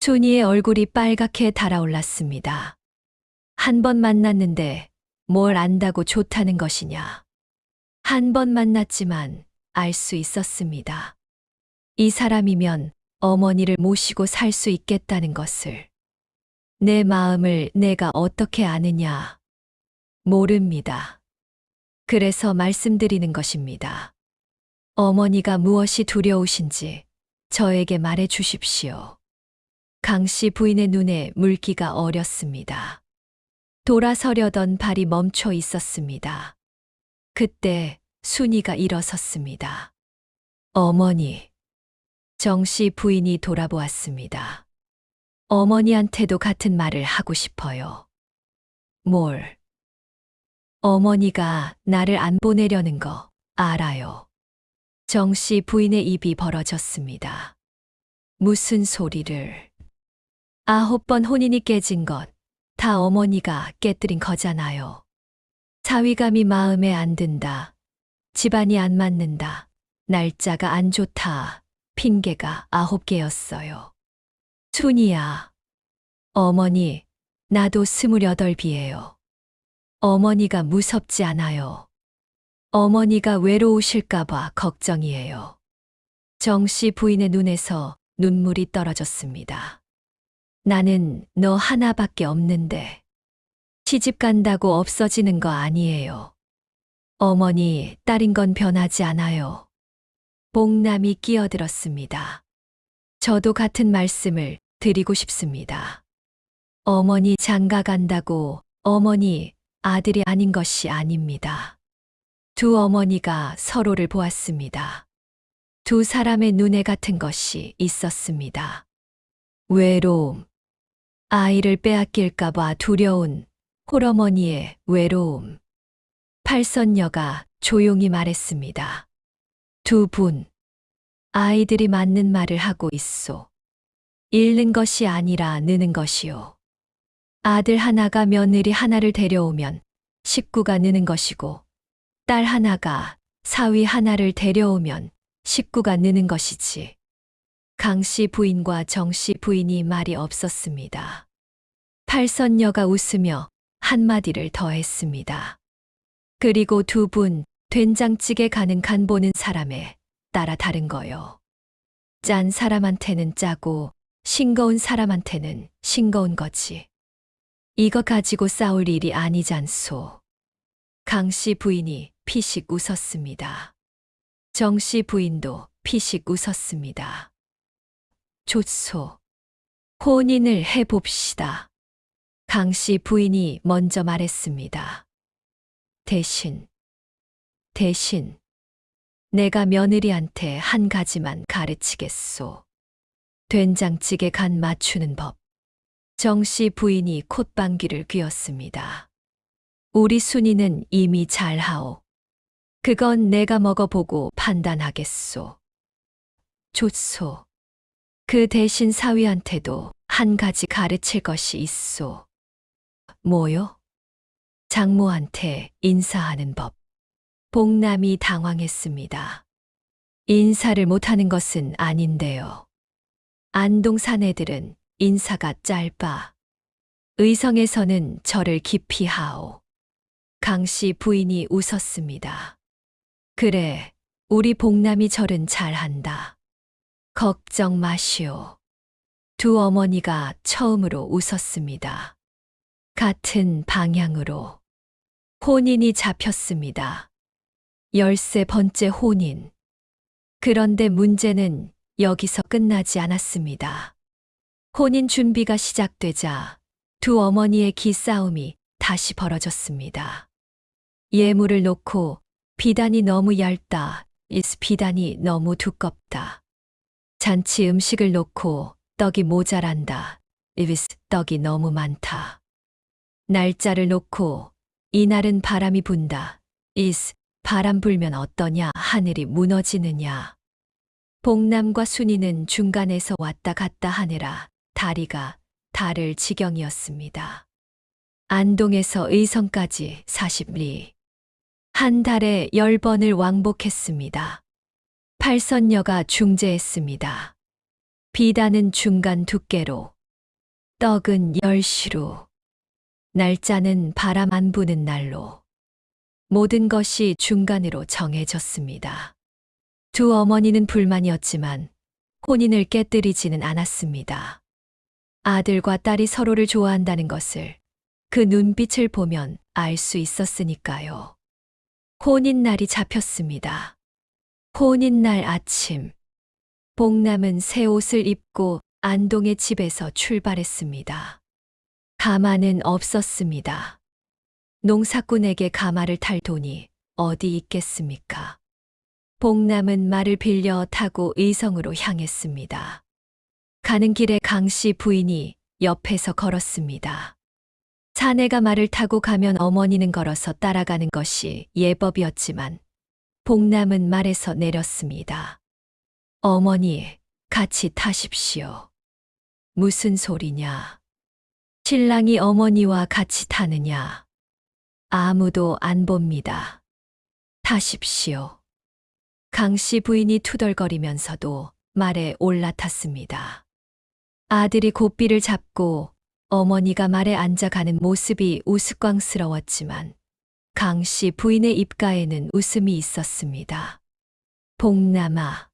순이의 얼굴이 빨갛게 달아올랐습니다. 한 번 만났는데 뭘 안다고 좋다는 것이냐? 한 번 만났지만 알 수 있었습니다. 이 사람이면 어머니를 모시고 살 수 있겠다는 것을. 내 마음을 내가 어떻게 아느냐? 모릅니다. 그래서 말씀드리는 것입니다. 어머니가 무엇이 두려우신지 저에게 말해 주십시오. 강 씨 부인의 눈에 물기가 어렸습니다. 돌아서려던 발이 멈춰 있었습니다. 그때 순이가 일어섰습니다. 어머니. 정 씨 부인이 돌아보았습니다. 어머니한테도 같은 말을 하고 싶어요. 뭘? 어머니가 나를 안 보내려는 거 알아요. 정 씨 부인의 입이 벌어졌습니다. 무슨 소리를? 9번 혼인이 깨진 것 다 어머니가 깨뜨린 거잖아요. 사위감이 마음에 안 든다. 집안이 안 맞는다. 날짜가 안 좋다. 핑계가 9개였어요. 순이야. 어머니, 나도 28이에요. 어머니가 무섭지 않아요. 어머니가 외로우실까봐 걱정이에요. 정 씨 부인의 눈에서 눈물이 떨어졌습니다. 나는 너 하나밖에 없는데 시집 간다고 없어지는 거 아니에요. 어머니, 딸인 건 변하지 않아요. 복남이 끼어들었습니다. 저도 같은 말씀을 드리고 싶습니다. 어머니 장가 간다고 어머니 아들이 아닌 것이 아닙니다. 두 어머니가 서로를 보았습니다. 두 사람의 눈에 같은 것이 있었습니다. 외로움. 아이를 빼앗길까봐 두려운 홀어머니의 외로움. 팔선녀가 조용히 말했습니다. 두 분, 아이들이 맞는 말을 하고 있소. 잃는 것이 아니라 느는 것이요. 아들 하나가 며느리 하나를 데려오면 식구가 느는 것이고, 딸 하나가 사위 하나를 데려오면 식구가 느는 것이지. 강 씨 부인과 정 씨 부인이 말이 없었습니다. 팔선녀가 웃으며 한마디를 더했습니다. 그리고 두 분 된장찌개 가는 간 보는 사람에 따라 다른 거요. 짠 사람한테는 짜고 싱거운 사람한테는 싱거운 거지. 이거 가지고 싸울 일이 아니잖소. 강 씨 부인이 피식 웃었습니다. 정 씨 부인도 피식 웃었습니다. 좋소. 혼인을 해봅시다. 강 씨 부인이 먼저 말했습니다. 대신 내가 며느리한테 한 가지만 가르치겠소. 된장찌개 간 맞추는 법. 정 씨 부인이 콧방귀를 뀌었습니다. 우리 순이는 이미 잘하오. 그건 내가 먹어보고 판단하겠소. 좋소. 그 대신 사위한테도 한 가지 가르칠 것이 있소. 뭐요? 장모한테 인사하는 법. 복남이 당황했습니다. 인사를 못하는 것은 아닌데요. 안동 사내들은 인사가 짧아. 의성에서는 저를 깊이 하오. 강 씨 부인이 웃었습니다. 그래, 우리 복남이 절은 잘한다. 걱정 마시오. 두 어머니가 처음으로 웃었습니다. 같은 방향으로. 혼인이 잡혔습니다. 13번째 혼인. 그런데 문제는 여기서 끝나지 않았습니다. 혼인 준비가 시작되자 두 어머니의 기싸움이 다시 벌어졌습니다. 예물을 놓고 비단이 너무 얇다, 비단이 너무 두껍다. 잔치 음식을 놓고 떡이 모자란다, 떡이 너무 많다. 날짜를 놓고 이날은 바람이 분다, 바람 불면 어떠냐, 하늘이 무너지느냐. 복남과 순이는 중간에서 왔다 갔다 하느라 다리가 닳을 지경이었습니다. 안동에서 의성까지 40리. 한 달에 10번을 왕복했습니다. 팔선녀가 중재했습니다. 비단은 중간 두께로, 떡은 10시로, 날짜는 바람 안 부는 날로. 모든 것이 중간으로 정해졌습니다. 두 어머니는 불만이었지만 혼인을 깨뜨리지는 않았습니다. 아들과 딸이 서로를 좋아한다는 것을 그 눈빛을 보면 알 수 있었으니까요. 혼인날이 잡혔습니다. 혼인날 아침, 복남은 새 옷을 입고 안동의 집에서 출발했습니다. 가마는 없었습니다. 농사꾼에게 가마를 탈 돈이 어디 있겠습니까? 복남은 말을 빌려 타고 의성으로 향했습니다. 가는 길에 강씨 부인이 옆에서 걸었습니다. 사내가 말을 타고 가면 어머니는 걸어서 따라가는 것이 예법이었지만 복남은 말에서 내렸습니다. 어머니, 같이 타십시오. 무슨 소리냐? 신랑이 어머니와 같이 타느냐? 아무도 안 봅니다. 타십시오. 강씨 부인이 투덜거리면서도 말에 올라탔습니다. 아들이 고삐를 잡고 어머니가 말에 앉아가는 모습이 우스꽝스러웠지만 강씨 부인의 입가에는 웃음이 있었습니다. 복남아.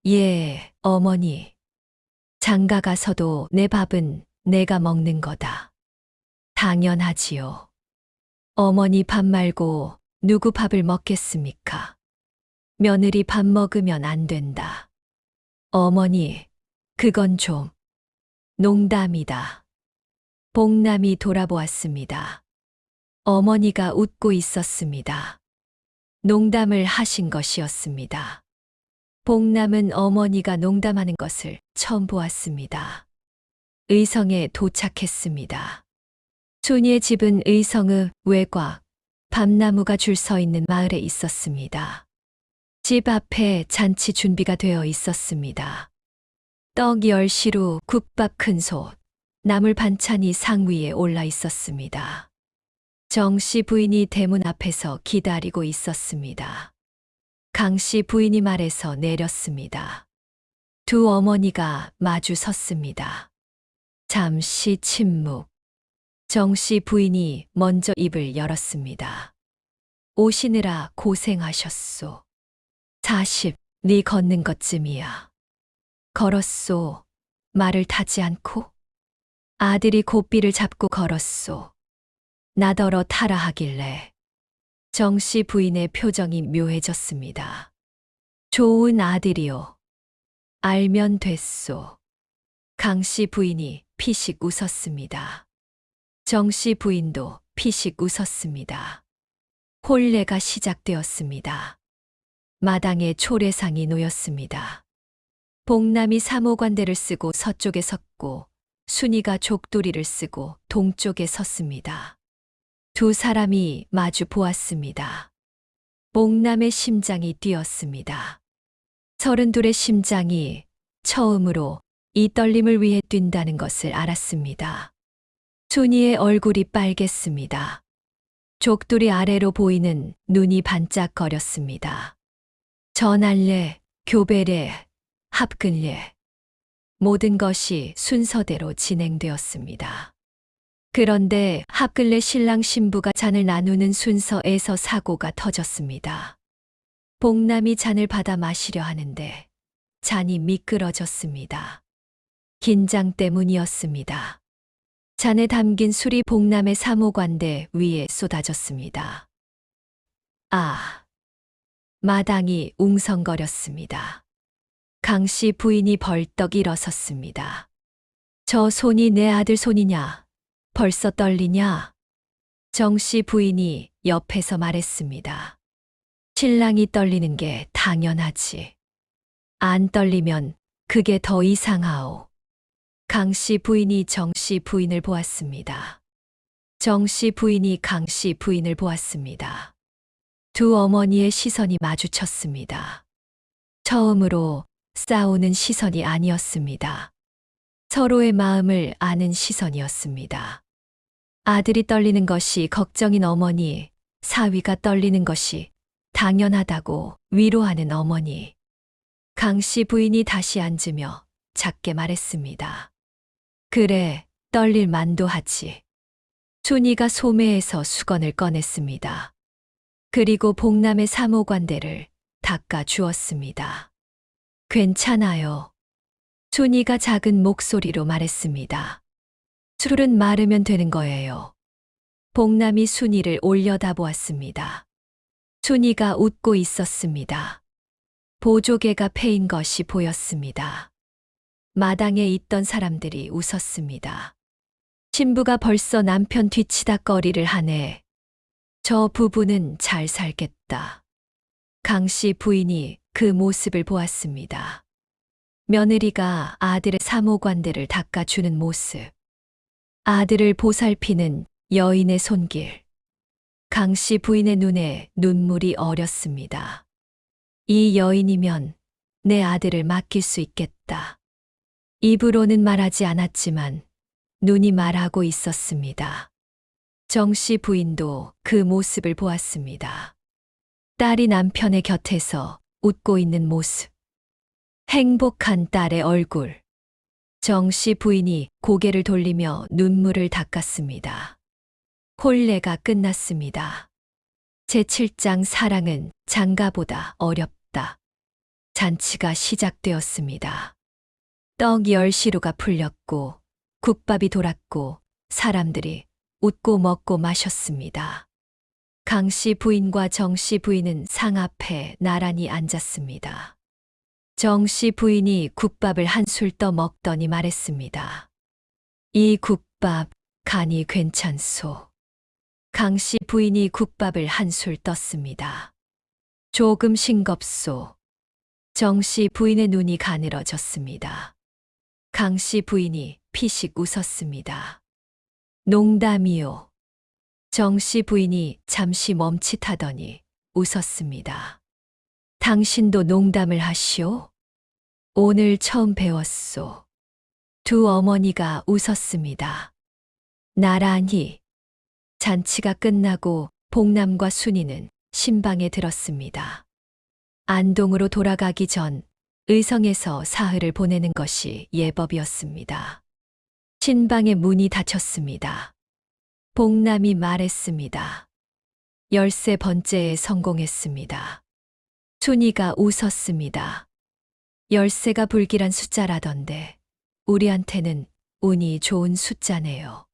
예, 어머니. 장가 가서도 내 밥은 내가 먹는 거다. 당연하지요. 어머니 밥 말고 누구 밥을 먹겠습니까? 며느리 밥 먹으면 안 된다. 어머니, 그건 좀 농담이다. 복남이 돌아보았습니다. 어머니가 웃고 있었습니다. 농담을 하신 것이었습니다. 복남은 어머니가 농담하는 것을 처음 보았습니다. 의성에 도착했습니다. 순이의 집은 의성의 외곽, 밤나무가 줄 서 있는 마을에 있었습니다. 집 앞에 잔치 준비가 되어 있었습니다. 떡 10시루, 국밥 큰솥, 나물 반찬이 상 위에 올라 있었습니다. 정씨 부인이 대문 앞에서 기다리고 있었습니다. 강씨 부인이 말에서 내렸습니다. 두 어머니가 마주 섰습니다. 잠시 침묵. 정씨 부인이 먼저 입을 열었습니다. 오시느라 고생하셨소. 40, 네 걷는 것쯤이야. 걸었소. 말을 타지 않고? 아들이 고삐를 잡고 걸었소. 나더러 타라 하길래. 정씨 부인의 표정이 묘해졌습니다. 좋은 아들이요. 알면 됐소. 강씨 부인이 피식 웃었습니다. 정씨 부인도 피식 웃었습니다. 혼례가 시작되었습니다. 마당에 초래상이 놓였습니다. 복남이 사모관대를 쓰고 서쪽에 섰고 순이가 족두리를 쓰고 동쪽에 섰습니다. 두 사람이 마주 보았습니다. 복남의 심장이 뛰었습니다. 32의 심장이 처음으로 이 떨림을 위해 뛴다는 것을 알았습니다. 순이의 얼굴이 빨갰습니다. 족두리 아래로 보이는 눈이 반짝거렸습니다. 전할례, 교배례, 합근례, 모든 것이 순서대로 진행되었습니다. 그런데 합근례 신랑 신부가 잔을 나누는 순서에서 사고가 터졌습니다. 복남이 잔을 받아 마시려 하는데 잔이 미끄러졌습니다. 긴장 때문이었습니다. 잔에 담긴 술이 복남의 사모관대 위에 쏟아졌습니다. 아! 마당이 웅성거렸습니다. 강씨 부인이 벌떡 일어섰습니다. 저 손이 내 아들 손이냐? 벌써 떨리냐? 정씨 부인이 옆에서 말했습니다. 신랑이 떨리는 게 당연하지. 안 떨리면 그게 더 이상하오. 강씨 부인이 정씨 부인을 보았습니다. 정씨 부인이 강씨 부인을 보았습니다. 두 어머니의 시선이 마주쳤습니다. 처음으로 싸우는 시선이 아니었습니다. 서로의 마음을 아는 시선이었습니다. 아들이 떨리는 것이 걱정인 어머니, 사위가 떨리는 것이 당연하다고 위로하는 어머니. 강씨 부인이 다시 앉으며 작게 말했습니다. 그래, 떨릴 만도 하지. 순이가 소매에서 수건을 꺼냈습니다. 그리고 복남의 사모관대를 닦아 주었습니다. 괜찮아요. 순이가 작은 목소리로 말했습니다. 술은 마르면 되는 거예요. 복남이 순이를 올려다보았습니다. 순이가 웃고 있었습니다. 보조개가 패인 것이 보였습니다. 마당에 있던 사람들이 웃었습니다. 신부가 벌써 남편 뒤치다꺼리를 하네. 저 부부는 잘 살겠다. 강씨 부인이 그 모습을 보았습니다. 며느리가 아들의 사모관대를 닦아주는 모습. 아들을 보살피는 여인의 손길. 강씨 부인의 눈에 눈물이 어렸습니다. 이 여인이면 내 아들을 맡길 수 있겠다. 입으로는 말하지 않았지만 눈이 말하고 있었습니다. 정씨 부인도 그 모습을 보았습니다. 딸이 남편의 곁에서 웃고 있는 모습. 행복한 딸의 얼굴. 정씨 부인이 고개를 돌리며 눈물을 닦았습니다. 혼례가 끝났습니다. 제7장 사랑은 장가보다 어렵다. 잔치가 시작되었습니다. 떡 10시루가 풀렸고 국밥이 돌았고 사람들이 웃고 먹고 마셨습니다. 강씨 부인과 정씨 부인은 상 앞에 나란히 앉았습니다. 정씨 부인이 국밥을 한술 떠 먹더니 말했습니다. 이 국밥 간이 괜찮소. 강씨 부인이 국밥을 한술 떴습니다. 조금 싱겁소. 정씨 부인의 눈이 가늘어졌습니다. 강씨 부인이 피식 웃었습니다. 농담이요. 정씨 부인이 잠시 멈칫하더니 웃었습니다. 당신도 농담을 하시오? 오늘 처음 배웠소. 두 어머니가 웃었습니다. 나란히. 잔치가 끝나고 복남과 순이는 신방에 들었습니다. 안동으로 돌아가기 전 의성에서 사흘을 보내는 것이 예법이었습니다. 신방의 문이 닫혔습니다. 복남이 말했습니다. 13번째에 성공했습니다. 순이가 웃었습니다. 13가 불길한 숫자라던데 우리한테는 운이 좋은 숫자네요.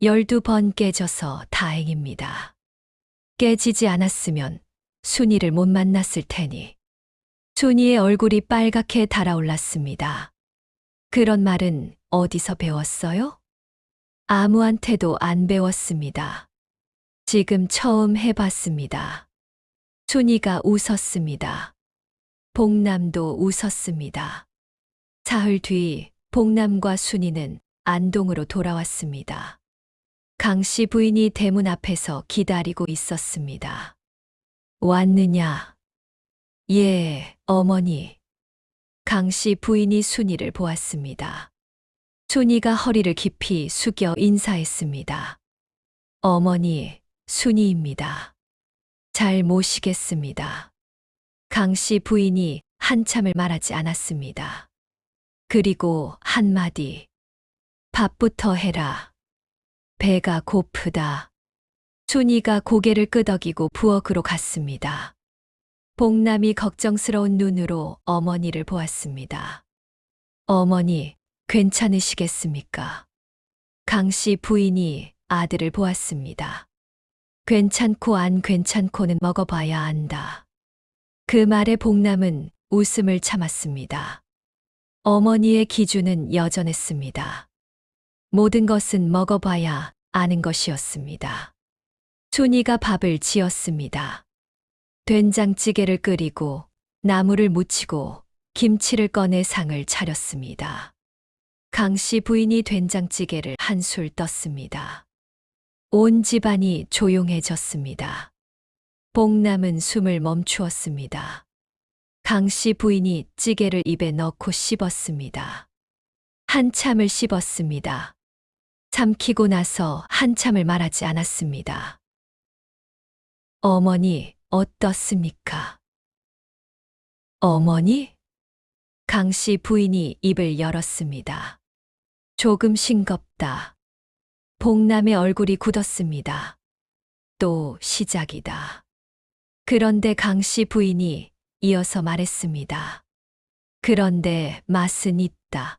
12번 깨져서 다행입니다. 깨지지 않았으면 순이를 못 만났을 테니. 순이의 얼굴이 빨갛게 달아올랐습니다. 그런 말은 어디서 배웠어요? 아무한테도 안 배웠습니다. 지금 처음 해봤습니다. 순이가 웃었습니다. 복남도 웃었습니다. 사흘 뒤 복남과 순이는 안동으로 돌아왔습니다. 강씨 부인이 대문 앞에서 기다리고 있었습니다. 왔느냐? 예, 어머니. 강씨 부인이 순이를 보았습니다. 순이가 허리를 깊이 숙여 인사했습니다. 어머니, 순이입니다. 잘 모시겠습니다. 강씨 부인이 한참을 말하지 않았습니다. 그리고 한마디. 밥부터 해라. 배가 고프다. 순이가 고개를 끄덕이고 부엌으로 갔습니다. 복남이 걱정스러운 눈으로 어머니를 보았습니다. 어머니, 괜찮으시겠습니까? 강씨 부인이 아들을 보았습니다. 괜찮고 안 괜찮고는 먹어봐야 안다. 그 말에 복남은 웃음을 참았습니다. 어머니의 기준은 여전했습니다. 모든 것은 먹어봐야 아는 것이었습니다. 순이가 밥을 지었습니다. 된장찌개를 끓이고 나물을 무치고 김치를 꺼내 상을 차렸습니다. 강씨 부인이 된장찌개를 한술 떴습니다. 온 집안이 조용해졌습니다. 복남은 숨을 멈추었습니다. 강씨 부인이 찌개를 입에 넣고 씹었습니다. 한참을 씹었습니다. 삼키고 나서 한참을 말하지 않았습니다. 어머니, 어떻습니까? 어머니? 강씨 부인이 입을 열었습니다. 조금 싱겁다. 복남의 얼굴이 굳었습니다. 또 시작이다. 그런데 강씨 부인이 이어서 말했습니다. 그런데 맛은 있다.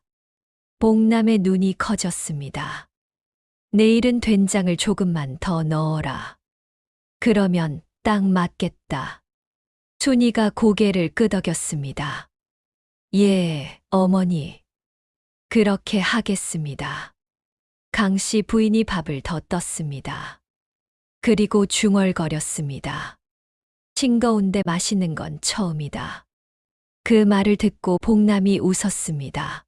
복남의 눈이 커졌습니다. 내일은 된장을 조금만 더 넣어라. 그러면 딱 맞겠다. 순이가 고개를 끄덕였습니다. 예, 어머니. 그렇게 하겠습니다. 강씨 부인이 밥을 더 떴습니다. 그리고 중얼거렸습니다. 싱거운데 맛있는 건 처음이다. 그 말을 듣고 복남이 웃었습니다.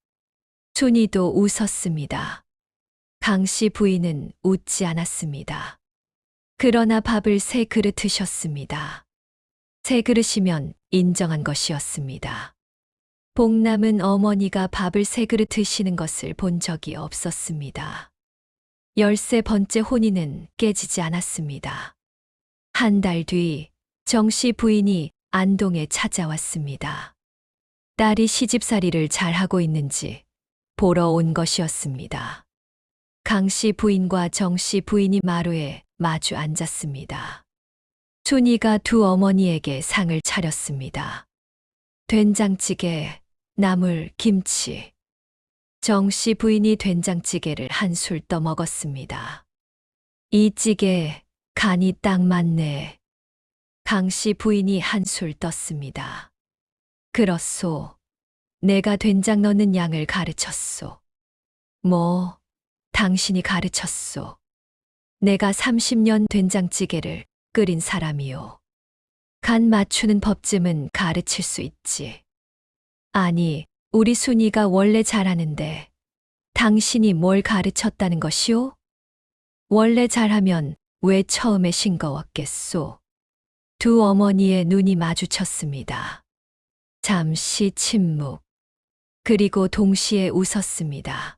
순이도 웃었습니다. 강씨 부인은 웃지 않았습니다. 그러나 밥을 3그릇 드셨습니다. 3그릇이면 인정한 것이었습니다. 복남은 어머니가 밥을 3그릇 드시는 것을 본 적이 없었습니다. 13번째 혼인은 깨지지 않았습니다. 한 달 뒤 정씨 부인이 안동에 찾아왔습니다. 딸이 시집살이를 잘하고 있는지 보러 온 것이었습니다. 강씨 부인과 정씨 부인이 마루에 마주 앉았습니다. 순이가 두 어머니에게 상을 차렸습니다. 된장찌개, 나물, 김치. 정씨 부인이 된장찌개를 한 술 떠먹었습니다. 이 찌개 간이 딱 맞네. 강씨 부인이 한 술 떴습니다. 그렇소. 내가 된장 넣는 양을 가르쳤소. 뭐, 당신이 가르쳤소. 내가 30년 된장찌개를 끓인 사람이요. 간 맞추는 법쯤은 가르칠 수 있지. 아니, 우리 순이가 원래 잘하는데 당신이 뭘 가르쳤다는 것이오? 원래 잘하면 왜 처음에 싱거웠겠소? 두 어머니의 눈이 마주쳤습니다. 잠시 침묵. 그리고 동시에 웃었습니다.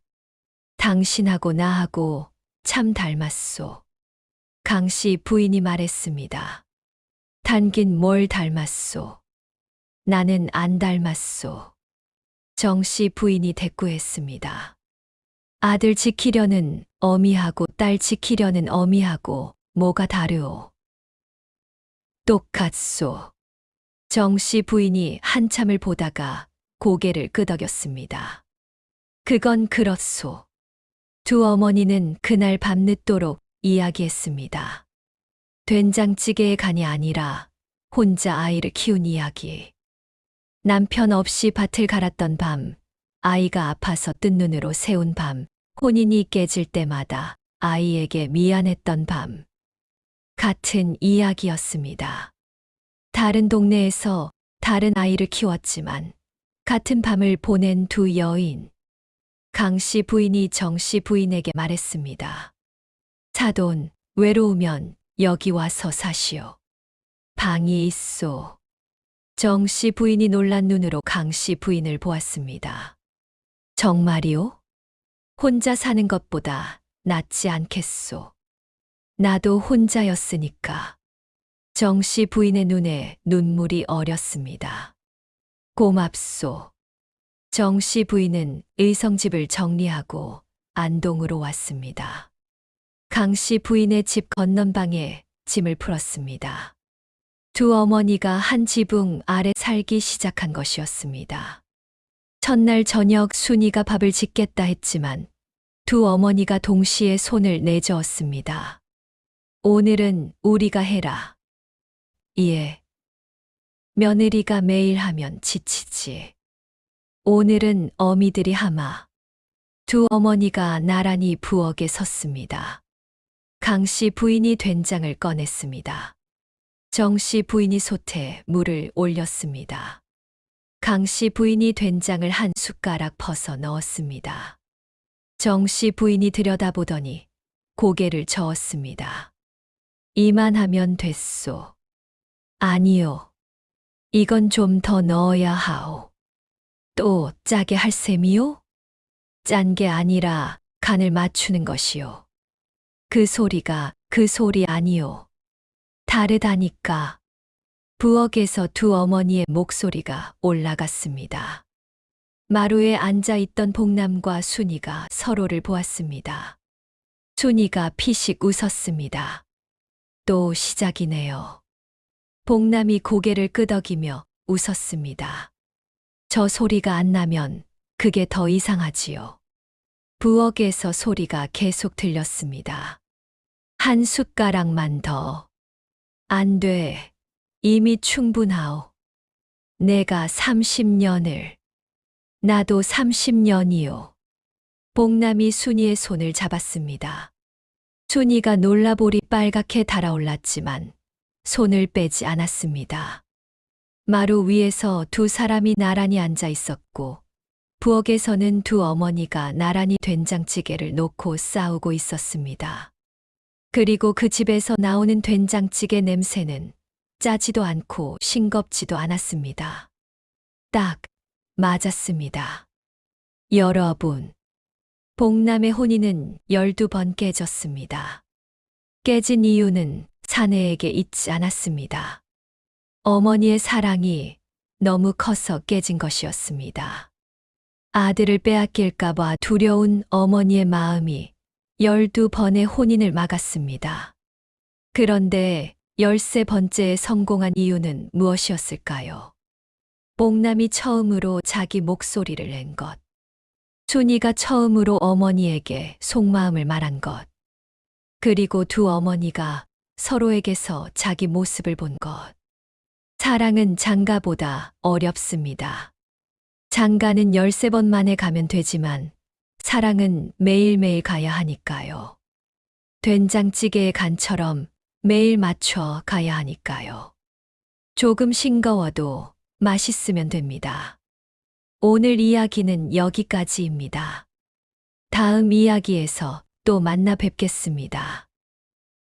당신하고 나하고 참 닮았소. 강씨 부인이 말했습니다. 닮긴 뭘 닮았소. 나는 안 닮았소. 정씨 부인이 대꾸했습니다. 아들 지키려는 어미하고 딸 지키려는 어미하고 뭐가 다르오? 똑같소. 정씨 부인이 한참을 보다가 고개를 끄덕였습니다. 그건 그렇소. 두 어머니는 그날 밤늦도록 이야기했습니다. 된장찌개의 간이 아니라 혼자 아이를 키운 이야기. 남편 없이 밭을 갈았던 밤, 아이가 아파서 뜬 눈으로 새운 밤, 혼인이 깨질 때마다 아이에게 미안했던 밤. 같은 이야기였습니다. 다른 동네에서 다른 아이를 키웠지만 같은 밤을 보낸 두 여인. 강씨 부인이 정씨 부인에게 말했습니다. 사돈, 외로우면 여기 와서 사시오. 방이 있소. 정씨 부인이 놀란 눈으로 강씨 부인을 보았습니다. 정말이오? 혼자 사는 것보다 낫지 않겠소. 나도 혼자였으니까. 정씨 부인의 눈에 눈물이 어렸습니다. 고맙소. 정씨 부인은 의성집을 정리하고 안동으로 왔습니다. 강씨 부인의 집 건넌방에 짐을 풀었습니다. 두 어머니가 한 지붕 아래 살기 시작한 것이었습니다. 첫날 저녁 순이가 밥을 짓겠다 했지만 두 어머니가 동시에 손을 내저었습니다. 오늘은 우리가 해라. 예. 며느리가 매일 하면 지치지. 오늘은 어미들이 하마. 두 어머니가 나란히 부엌에 섰습니다. 강씨 부인이 된장을 꺼냈습니다. 정씨 부인이 솥에 물을 올렸습니다. 강씨 부인이 된장을 한 숟가락 퍼서 넣었습니다. 정씨 부인이 들여다보더니 고개를 저었습니다. 이만하면 됐소. 아니요. 이건 좀 더 넣어야 하오. 또 짜게 할 셈이요? 짠 게 아니라 간을 맞추는 것이요. 그 소리가 그 소리 아니요. 다르다니까. 부엌에서 두 어머니의 목소리가 올라갔습니다. 마루에 앉아있던 복남과 순이가 서로를 보았습니다. 순이가 피식 웃었습니다. 또 시작이네요. 복남이 고개를 끄덕이며 웃었습니다. 저 소리가 안 나면 그게 더 이상하지요. 부엌에서 소리가 계속 들렸습니다. 한 숟가락만 더. 안 돼. 이미 충분하오. 내가 30년을. 나도 30년이요. 복남이 순이의 손을 잡았습니다. 순이가 놀라보리 빨갛게 달아올랐지만 손을 빼지 않았습니다. 마루 위에서 두 사람이 나란히 앉아 있었고 부엌에서는 두 어머니가 나란히 된장찌개를 놓고 싸우고 있었습니다. 그리고 그 집에서 나오는 된장찌개 냄새는 짜지도 않고 싱겁지도 않았습니다. 딱 맞았습니다. 여러분, 복남의 혼인은 12번 깨졌습니다. 깨진 이유는 사내에게 있지 않았습니다. 어머니의 사랑이 너무 커서 깨진 것이었습니다. 아들을 빼앗길까봐 두려운 어머니의 마음이 12번의 혼인을 막았습니다. 그런데 13번째에 성공한 이유는 무엇이었을까요? 복남이 처음으로 자기 목소리를 낸 것. 순이가 처음으로 어머니에게 속마음을 말한 것. 그리고 두 어머니가 서로에게서 자기 모습을 본 것. 사랑은 장가보다 어렵습니다. 장가는 13번 만에 가면 되지만 사랑은 매일매일 가야 하니까요. 된장찌개의 간처럼 매일 맞춰 가야 하니까요. 조금 싱거워도 맛있으면 됩니다. 오늘 이야기는 여기까지입니다. 다음 이야기에서 또 만나 뵙겠습니다.